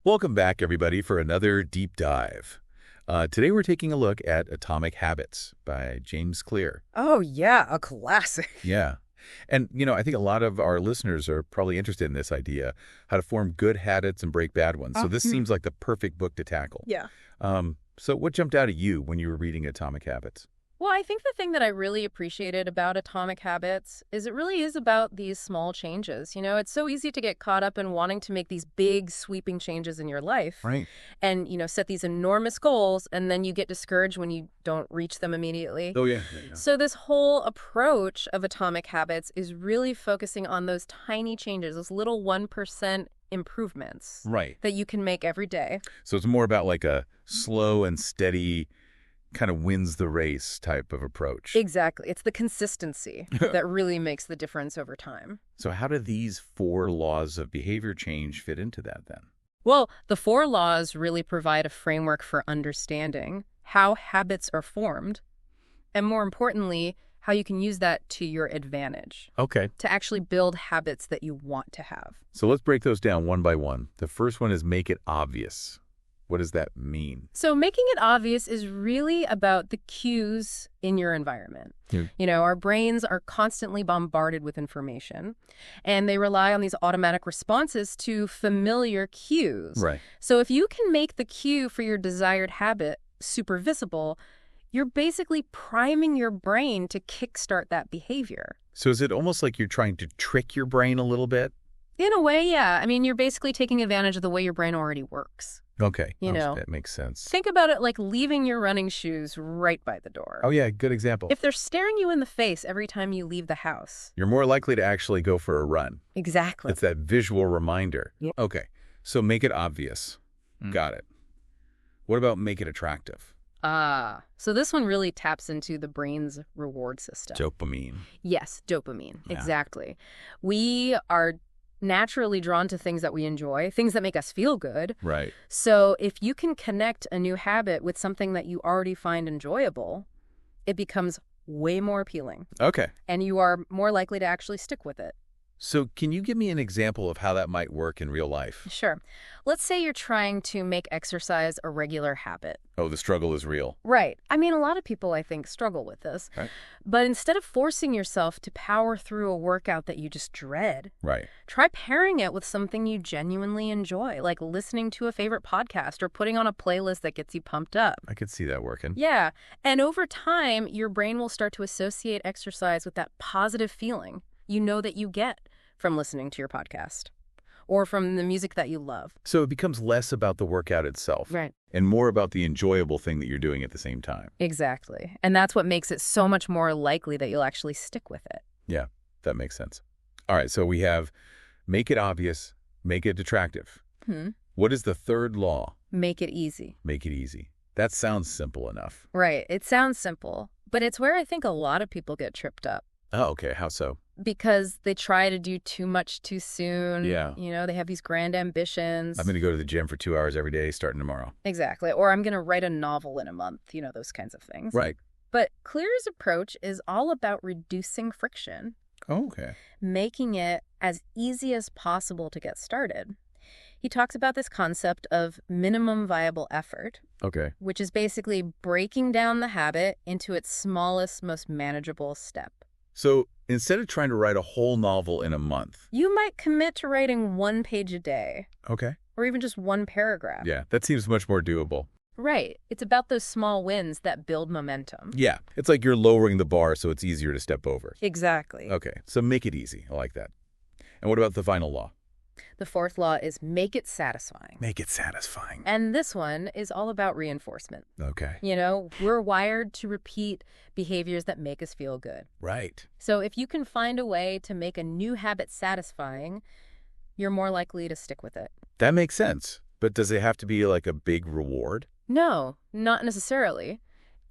Welcome back, everybody, for another deep dive. Today we're taking a look at Atomic Habits by James Clear. Oh, yeah, a classic. Yeah. And, I think a lot of our listeners are probably interested in this idea, how to form good habits and break bad ones. So this seems like the perfect book to tackle. Yeah. So what jumped out at you when you were reading Atomic Habits? Well, I think the thing that I really appreciated about Atomic Habits is it really is about these small changes. It's so easy to get caught up in wanting to make these big, sweeping changes in your life Right. and, set these enormous goals, and then you get discouraged when you don't reach them immediately. Oh, yeah. So this whole approach of Atomic Habits is really focusing on those tiny changes, those little 1% improvements Right. that you can make every day. So it's more about like a slow and steady kind of wins the race type of approach. Exactly. It's the consistency that really makes the difference over time. So how do these 4 laws of behavior change fit into that then? Well, the 4 laws really provide a framework for understanding how habits are formed, and more importantly, how you can use that to your advantage Okay. to actually build habits that you want to have. So let's break those down one by one. The first one is make it obvious. What does that mean? So making it obvious is really about the cues in your environment. Yeah. Our brains are constantly bombarded with information, and they rely on these automatic responses to familiar cues. Right. So if you can make the cue for your desired habit super visible, you're basically priming your brain to kickstart that behavior. So is it almost like you're trying to trick your brain a little bit? In a way, yeah. I mean, you're basically taking advantage of the way your brain already works. Okay. You know. That makes sense. Think about it like leaving your running shoes right by the door. Oh, yeah. Good example. If they're staring you in the face every time you leave the house. You're more likely to actually go for a run. Exactly. It's that visual reminder. Yep. Okay. So make it obvious. Got it. What about make it attractive? So this one really taps into the brain's reward system. Dopamine. Yes, dopamine. Yeah. Exactly. We are naturally drawn to things that we enjoy, things that make us feel good. Right. So if you can connect a new habit with something that you already find enjoyable, it becomes way more appealing, Okay. and you are more likely to actually stick with it. So can you give me an example of how that might work in real life? Sure. Let's say you're trying to make exercise a regular habit. Oh, the struggle is real. Right. I mean, a lot of people, I think, struggle with this. Right. But instead of forcing yourself to power through a workout that you just dread, Right. try pairing it with something you genuinely enjoy, like listening to a favorite podcast or putting on a playlist that gets you pumped up. I could see that working. Yeah. And over time, your brain will start to associate exercise with that positive feeling that you get from listening to your podcast or from the music that you love. So it becomes less about the workout itself. Right. And more about the enjoyable thing that you're doing at the same time. Exactly. And that's what makes it so much more likely that you'll actually stick with it. Yeah, that makes sense. All right, so we have make it obvious, make it attractive. What is the third law? Make it easy. Make it easy. That sounds simple enough. Right. It sounds simple, but it's where I think a lot of people get tripped up. Oh, okay. How so? Because they try to do too much too soon. Yeah. They have these grand ambitions. I'm going to go to the gym for 2 hours every day starting tomorrow. Exactly. Or I'm going to write a novel in a month, those kinds of things. Right. But Clear's approach is all about reducing friction, Oh, okay. making it as easy as possible to get started. He talks about this concept of minimum viable effort, Okay. which is basically breaking down the habit into its smallest, most manageable step. So instead of trying to write a whole novel in a month. You might commit to writing 1 page a day, Okay. or even just 1 paragraph. Yeah, that seems much more doable. Right. It's about those small wins that build momentum. Yeah, it's like you're lowering the bar so it's easier to step over. Exactly. Okay, so make it easy. I like that. And what about the final law? The 4th law is make it satisfying. Make it satisfying. And this one is all about reinforcement. Okay. We're wired to repeat behaviors that make us feel good. Right. So if you can find a way to make a new habit satisfying, you're more likely to stick with it. That makes sense. But does it have to be like a big reward? No, not necessarily.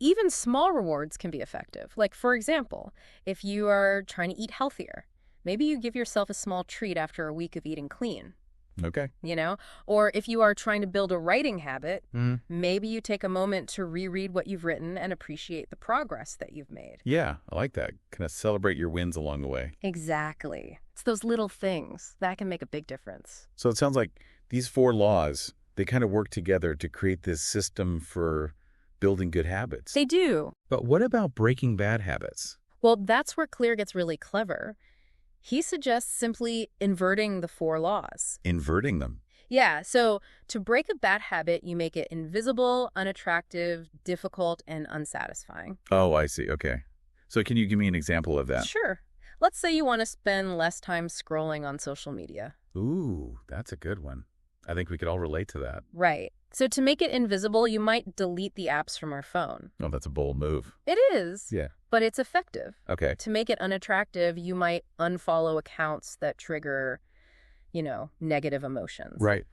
Even small rewards can be effective. Like, for example, if you are trying to eat healthier, maybe you give yourself a small treat after a week of eating clean. Okay. Or if you are trying to build a writing habit, Mm. maybe you take a moment to reread what you've written and appreciate the progress that you've made. Yeah, I like that. Kind of celebrate your wins along the way. Exactly. It's those little things that can make a big difference. So it sounds like these 4 laws They kind of work together to create this system for building good habits. They do. But what about breaking bad habits? Well, that's where Clear gets really clever. He suggests simply inverting the 4 laws. Inverting them. Yeah, so to break a bad habit, you make it invisible, unattractive, difficult, and unsatisfying. Oh, I see. Okay. So can you give me an example of that? Sure. Let's say you want to spend less time scrolling on social media. Ooh, that's a good one. I think we could all relate to that. Right. So to make it invisible, you might delete the apps from our phone. Oh, that's a bold move. It is. Yeah. But it's effective. Okay. To make it unattractive, you might unfollow accounts that trigger, negative emotions. Right.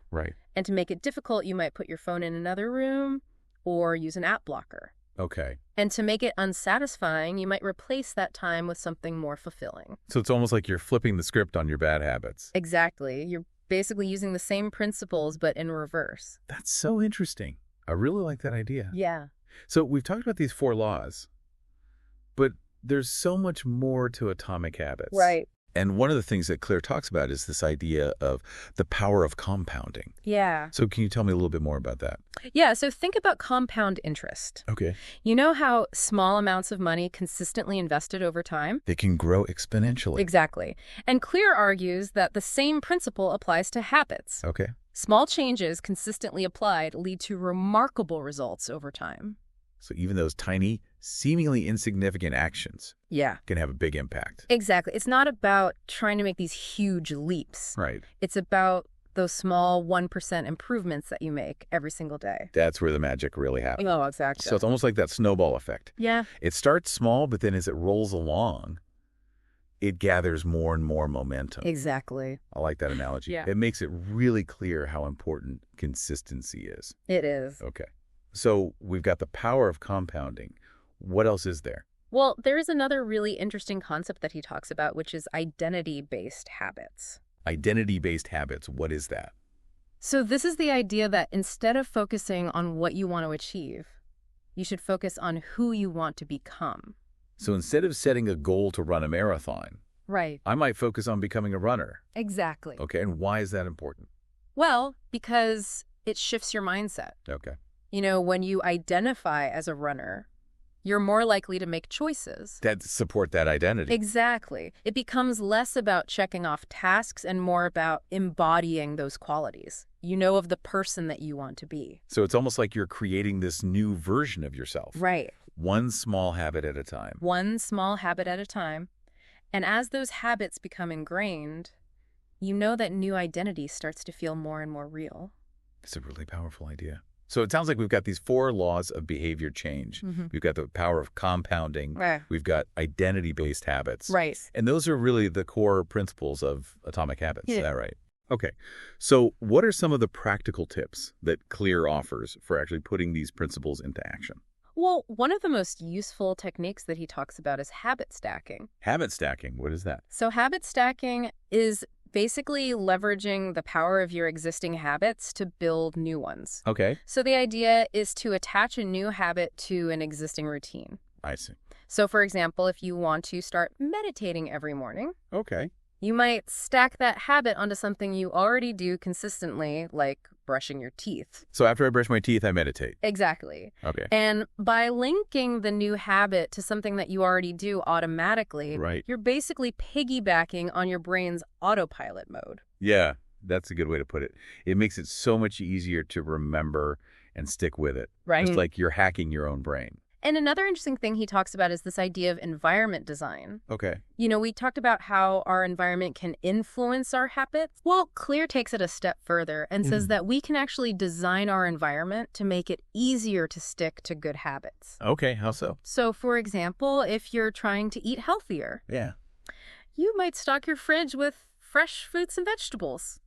And to make it difficult, you might put your phone in another room or use an app blocker. Okay. And to make it unsatisfying, you might replace that time with something more fulfilling. So it's almost like you're flipping the script on your bad habits. Exactly. You're basically using the same principles, but in reverse. That's so interesting. I really like that idea. Yeah. So we've talked about these 4 laws, but there's so much more to atomic habits. Right. And one of the things that Claire talks about is this idea of the power of compounding. Yeah. So can you tell me a little bit more about that? Yeah, so think about compound interest. Okay. You know how small amounts of money consistently invested over time? They can grow exponentially. Exactly. And Clear argues that the same principle applies to habits. Okay. Small changes consistently applied lead to remarkable results over time. So even those tiny, seemingly insignificant actions Yeah. can have a big impact. Exactly. It's not about trying to make these huge leaps. Right. It's about those small 1% improvements that you make every single day. That's where the magic really happens. Oh, exactly. So it's almost like that snowball effect. Yeah. It starts small, but then as it rolls along, it gathers more and more momentum. Exactly. I like that analogy. Yeah. It makes it really clear how important consistency is. It is. Okay. So we've got the power of compounding. What else is there? Well, there is another really interesting concept that he talks about, which is identity-based habits. Identity-based habits. What is that? So this is the idea that instead of focusing on what you want to achieve, you should focus on who you want to become. So instead of setting a goal to run a marathon, Right. I might focus on becoming a runner. Exactly. Okay. And why is that important? Well, because it shifts your mindset. Okay. When you identify as a runner, you're more likely to make choices. That support that identity. Exactly. It becomes less about checking off tasks and more about embodying those qualities. You know of the person that you want to be. So it's almost like you're creating this new version of yourself. Right. One small habit at a time. One small habit at a time. And as those habits become ingrained, you know that new identity starts to feel more and more real. It's a really powerful idea. So it sounds like we've got these 4 laws of behavior change. Mm-hmm. We've got the power of compounding. Right. We've got identity-based habits. Right. And those are really the core principles of atomic habits. Yeah. Is that right? Okay. So what are some of the practical tips that Clear offers for actually putting these principles into action? Well, one of the most useful techniques that he talks about is habit stacking. Habit stacking. What is that? So habit stacking is basically leveraging the power of your existing habits to build new ones. Okay. So the idea is to attach a new habit to an existing routine. I see. So for example, if you want to start meditating every morning, Okay. you might stack that habit onto something you already do consistently, like brushing your teeth. So after I brush my teeth, I meditate. Exactly. Okay. And by linking the new habit to something that you already do automatically, Right. you're basically piggybacking on your brain's autopilot mode. Yeah, that's a good way to put it. It makes it so much easier to remember and stick with it. Right. Just like you're hacking your own brain. And another interesting thing he talks about is this idea of environment design. Okay. We talked about how our environment can influence our habits. Well, Clear takes it a step further and says that we can actually design our environment to make it easier to stick to good habits. Okay, how so? So, for example, if you're trying to eat healthier, Yeah. you might stock your fridge with fresh fruits and vegetables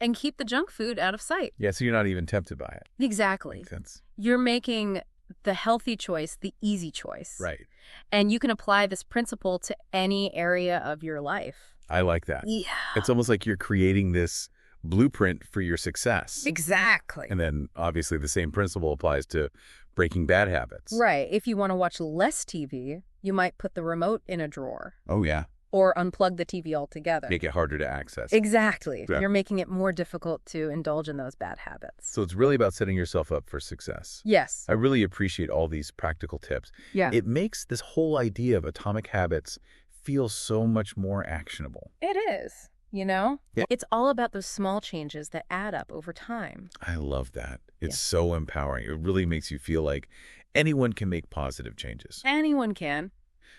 and keep the junk food out of sight. Yeah, so you're not even tempted by it. Exactly. Makes sense. You're making the healthy choice the easy choice. Right. And you can apply this principle to any area of your life. I like that. Yeah. It's almost like you're creating this blueprint for your success. Exactly. And then obviously the same principle applies to breaking bad habits. Right. If you want to watch less TV, you might put the remote in a drawer. Oh, yeah. Or unplug the TV altogether. Make it harder to access. Exactly. Yeah. You're making it more difficult to indulge in those bad habits. So it's really about setting yourself up for success. Yes. I really appreciate all these practical tips. Yeah. It makes this whole idea of atomic habits feel so much more actionable. It is, you know? Yeah. It's all about those small changes that add up over time. I love that. It's so empowering. It really makes you feel like anyone can make positive changes. Anyone can.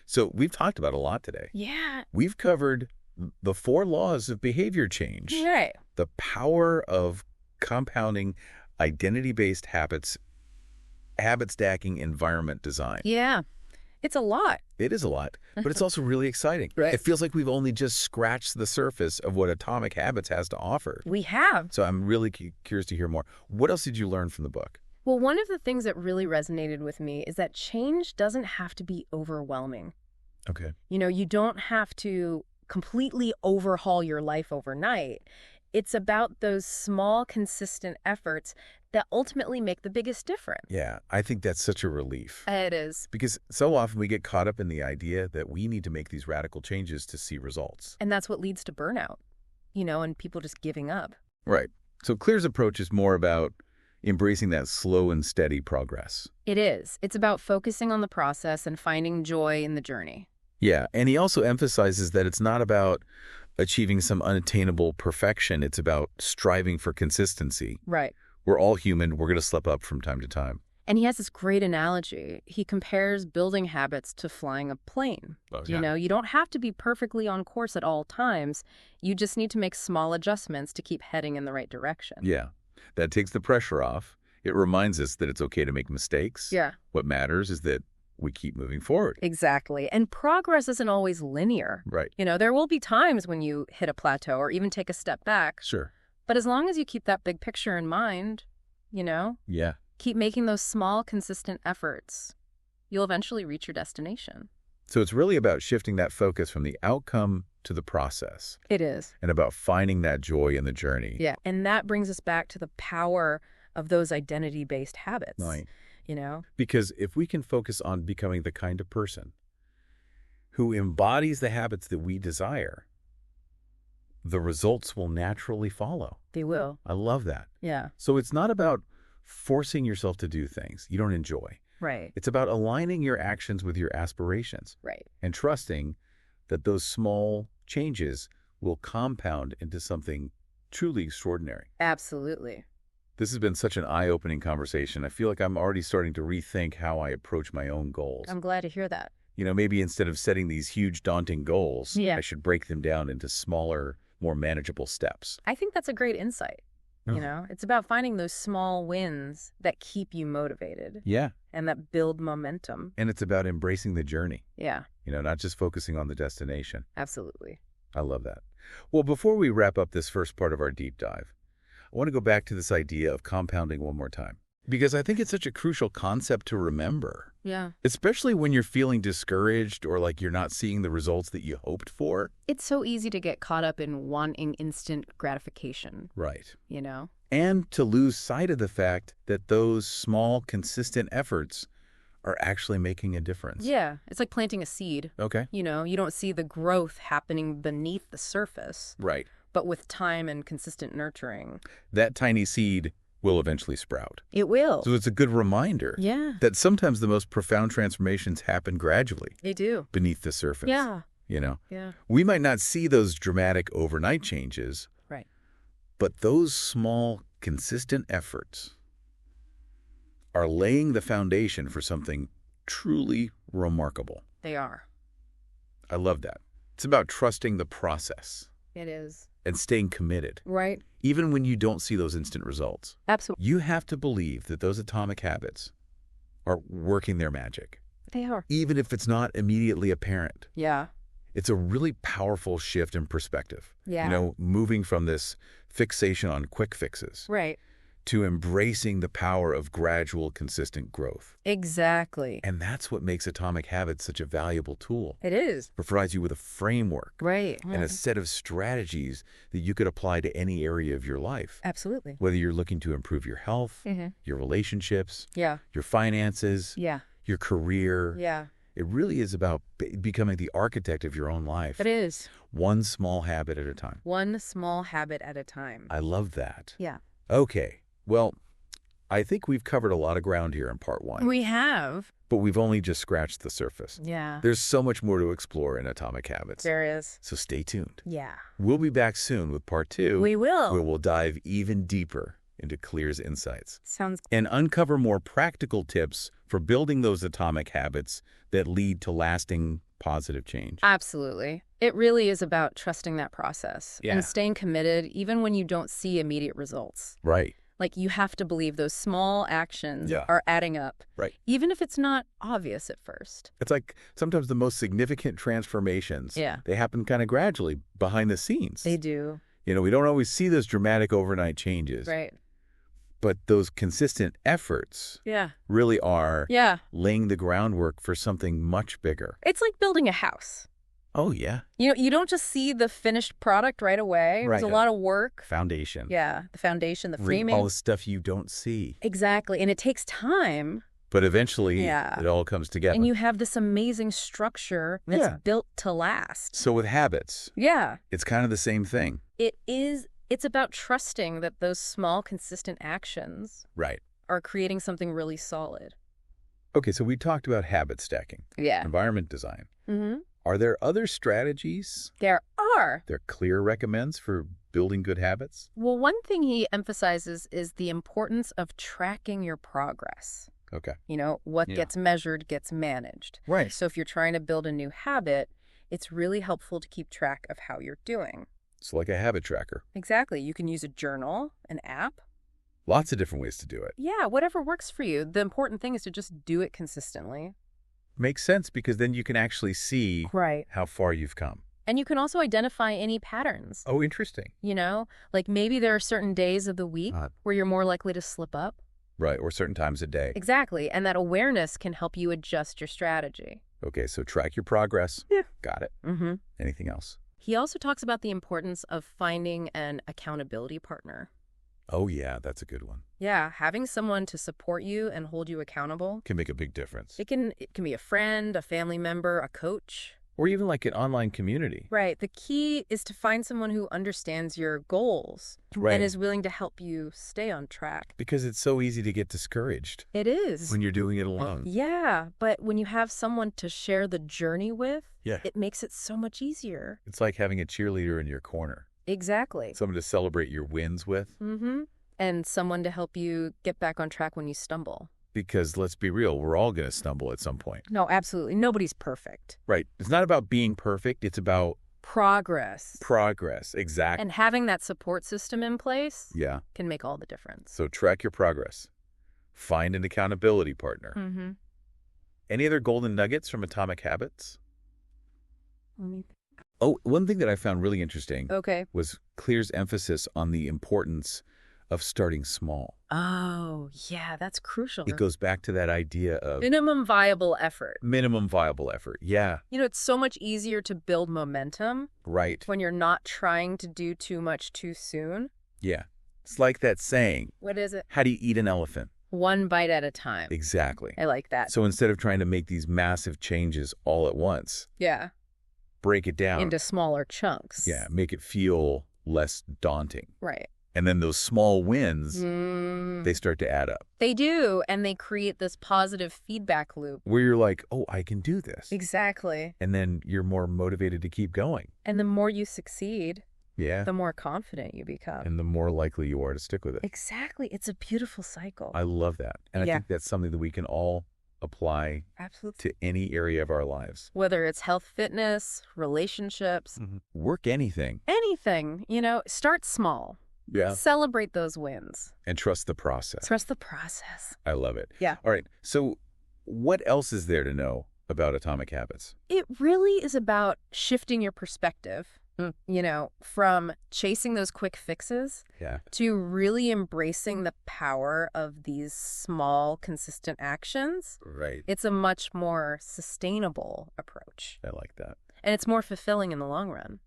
So we've talked about a lot today. Yeah. We've covered the 4 laws of behavior change, Right. the power of compounding identity-based habits, habit stacking, environment design. Yeah. It's a lot. It is a lot, but it's also really exciting. Right. It feels like we've only just scratched the surface of what Atomic Habits has to offer. We have. So I'm really curious to hear more. What else did you learn from the book? Well, one of the things that really resonated with me is that change doesn't have to be overwhelming. Okay. You know, you don't have to completely overhaul your life overnight. It's about those small, consistent efforts that ultimately make the biggest difference. Yeah, I think that's such a relief. It is. Because so often we get caught up in the idea that we need to make these radical changes to see results. And that's what leads to burnout, you know, and people just giving up. Right. So Clear's approach is more about embracing that slow and steady progress. It is. It's about focusing on the process and finding joy in the journey. Yeah, and he also emphasizes that it's not about achieving some unattainable perfection. It's about striving for consistency. Right. We're all human. We're going to slip up from time to time. And he has this great analogy. He compares building habits to flying a plane. Oh, You know, you don't have to be perfectly on course at all times. You just need to make small adjustments to keep heading in the right direction. Yeah, that takes the pressure off. It reminds us that it's okay to make mistakes. Yeah. What matters is that we keep moving forward. Exactly. And progress isn't always linear. Right. You know, there will be times when you hit a plateau or even take a step back. Sure. But as long as you keep that big picture in mind, you know, Yeah. keep making those small, consistent efforts, you'll eventually reach your destination. So it's really about shifting that focus from the outcome to the process It is. and about finding that joy in the journey. Yeah. And that brings us back to the power of those identity-based habits. Right. You know? Because if we can focus on becoming the kind of person who embodies the habits that we desire, the results will naturally follow. They will. I love that. Yeah. So it's not about forcing yourself to do things you don't enjoy. Right. It's about aligning your actions with your aspirations Right. and trusting that those small changes will compound into something truly extraordinary. Absolutely. This has been such an eye-opening conversation. I feel like I'm already starting to rethink how I approach my own goals. I'm glad to hear that. You know, maybe instead of setting these huge, daunting goals, Yeah. I should break them down into smaller, more manageable steps. I think that's a great insight. Oh. You know, it's about finding those small wins that keep you motivated Yeah. and that build momentum. And it's about embracing the journey, Yeah, you know, not just focusing on the destination. absolutely. I love that. Well, before we wrap up this first part of our deep dive, I want to go back to this idea of compounding one more time, because I think it's such a crucial concept to remember, Yeah. especially when you're feeling discouraged or like you're not seeing the results that you hoped for. It's so easy to get caught up in wanting instant gratification, Right. you know? And to lose sight of the fact that those small, consistent efforts are actually making a difference. Yeah, it's like planting a seed. Okay. You know, you don't see the growth happening beneath the surface, Right. but with time and consistent nurturing, That tiny seed will eventually sprout. it will. So it's a good reminder Yeah, that sometimes the most profound transformations happen gradually they do. beneath the surface. Yeah, You know, yeah. we might not see those dramatic overnight changes, Right. but those small, consistent efforts are laying the foundation for something truly remarkable. They are. I love that. It's about trusting the process It is. and staying committed, Right? even when you don't see those instant results. Absolutely. You have to believe that those atomic habits are working their magic, They are. even if it's not immediately apparent. Yeah. It's a really powerful shift in perspective. Yeah. You know, moving from this fixation on quick fixes Right. to embracing the power of gradual, consistent growth. Exactly. And that's what makes Atomic Habits such a valuable tool. It is. It provides you with a framework Right. and a set of strategies that you could apply to any area of your life. Absolutely. Whether you're looking to improve your health, Mm-hmm. your relationships, Yeah. your finances, Yeah. your career, Yeah. It really is about becoming the architect of your own life. It is. One small habit at a time. One small habit at a time. I love that. Yeah. Okay. Well, I think we've covered a lot of ground here in part 1. We have. But we've only just scratched the surface. Yeah. There's so much more to explore in Atomic Habits. There is. So stay tuned. Yeah. We'll be back soon with part 2. We will. Where we'll dive even deeper into Clear's insights. Sounds And uncover more practical tips for building those atomic habits that lead to lasting positive change. Absolutely. It really is about trusting that process Yeah. and staying committed even when you don't see immediate results. Right. Like, you have to believe those small actions Yeah. are adding up, Right. even if it's not obvious at first. It's like sometimes the most significant transformations, Yeah. they happen kind of gradually behind the scenes. They do. You know, we don't always see those dramatic overnight changes. Right. But those consistent efforts Yeah. really are Yeah. laying the groundwork for something much bigger. It's like building a house. Oh, yeah. You don't just see the finished product right away. Right. There's a lot of work. Foundation. Yeah. The foundation, the All framing. the stuff you don't see. Exactly. And it takes time. But eventually, Yeah. it all comes together. And you have this amazing structure that's Yeah. built to last. So with habits, Yeah. it's kind of the same thing. It is. It's about trusting that those small, consistent actions Right. are creating something really solid. Okay, so we talked about habit stacking, Yeah. environment design. Mm-hmm. Are there other strategies There are. that Clear recommends for building good habits? Well, one thing he emphasizes is the importance of tracking your progress. Okay. You know, what Yeah. gets measured gets managed. Right. So if you're trying to build a new habit, it's really helpful to keep track of how you're doing. It's like a habit tracker. Exactly. You can use a journal, an app. Lots of different ways to do it. Yeah, whatever works for you. The important thing is to just do it consistently. Makes sense because then you can actually see Right. how far you've come. And you can also identify any patterns. Oh, interesting. You know, like maybe there are certain days of the week where you're more likely to slip up. Right, or certain times a day. Exactly. And that awareness can help you adjust your strategy. Okay, so track your progress. Yeah. Got it. Mm-hmm. Anything else? He also talks about the importance of finding an accountability partner. Oh, yeah, that's a good one. Yeah, having someone to support you and hold you accountable. Can make a big difference. It can be a friend, a family member, a coach. Or even like an online community. Right. The key is to find someone who understands your goals Right. and is willing to help you stay on track. Because it's so easy to get discouraged It is. when you're doing it alone. Yeah, but when you have someone to share the journey with, Yeah. it makes it so much easier. It's like having a cheerleader in your corner. Exactly. Someone to celebrate your wins with. Mm-hmm. And someone to help you get back on track when you stumble. Because let's be real, we're all going to stumble at some point. No, absolutely. Nobody's perfect. Right. It's not about being perfect. It's about Progress. progress. Exactly. And having that support system in place Yeah. can make all the difference. So track your progress. Find an accountability partner. Mm-hmm. Any other golden nuggets from Atomic Habits? Oh, one thing that I found really interesting Okay. was Clear's emphasis on the importance of starting small. Oh, yeah, that's crucial. It goes back to that idea of Minimum viable effort. minimum viable effort. Yeah, You know, it's so much easier to build momentum right. when you're not trying to do too much too soon. Yeah. It's like that saying, What is it? how do you eat an elephant? One bite at a time. Exactly. I like that. So instead of trying to make these massive changes all at once, Yeah. break it down. Into smaller chunks. Yeah, make it feel less daunting. Right. And then those small wins, Mm. they start to add up. They do, and they create this positive feedback loop. Where you're like, oh, I can do this. Exactly. And then you're more motivated to keep going. And the more you succeed, Yeah. the more confident you become. And the more likely you are to stick with it. Exactly. It's a beautiful cycle. I love that. And I Yeah. think that's something that we can all apply Absolutely. to any area of our lives. Whether it's health, fitness, relationships, Work anything. anything, start small. Yeah. Celebrate those wins. And trust the process. Trust the process. I love it. Yeah. All right. So what else is there to know about Atomic Habits? It really is about shifting your perspective, from chasing those quick fixes Yeah. to really embracing the power of these small, consistent actions. Right. It's a much more sustainable approach, I like that. and it's more fulfilling in the long run.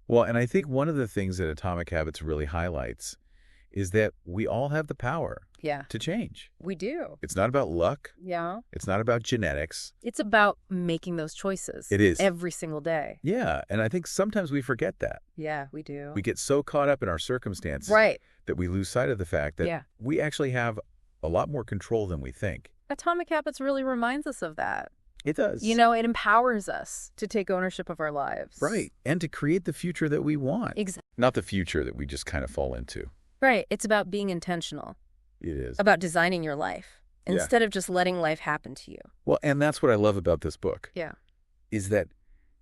Well, and I think one of the things that Atomic Habits really highlights is that we all have the power Yeah, to change. we do. It's not about luck. Yeah. It's not about genetics. It's about making those choices. It is. Every single day. Yeah, and I think sometimes we forget that. Yeah, we do. We get so caught up in our circumstances Right. that we lose sight of the fact that we actually have a lot more control than we think. Atomic Habits really reminds us of that. It does. You know, it empowers us to take ownership of our lives. Right, and to create the future that we want. Exactly. Not the future that we just kind of fall into. Right. It's about being intentional. It is. About designing your life instead of just letting life happen to you. Well, and that's what I love about this book. Yeah. Is that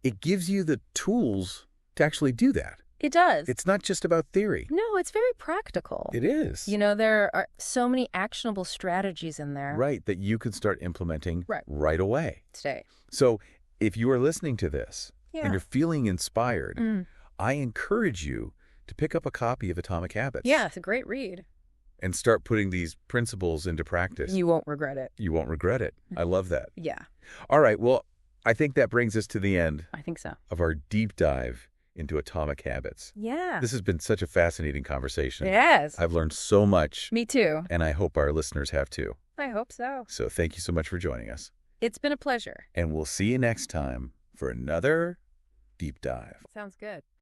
it gives you the tools to actually do that. It does. It's not just about theory. No, it's very practical. It is. You know, there are so many actionable strategies in there. Right, that you can start implementing right away. Today. So if you are listening to this and you're feeling inspired, I encourage you to pick up a copy of Atomic Habits. Yeah, it's a great read. And start putting these principles into practice. You won't regret it. You won't regret it. I love that. Yeah. All right, well, I think that brings us to the end I think so. of our deep dive into Atomic Habits. Yeah. This has been such a fascinating conversation. Yes. I've learned so much. Me too. And I hope our listeners have too. I hope so. So thank you so much for joining us. It's been a pleasure. And we'll see you next time for another deep dive. Sounds good.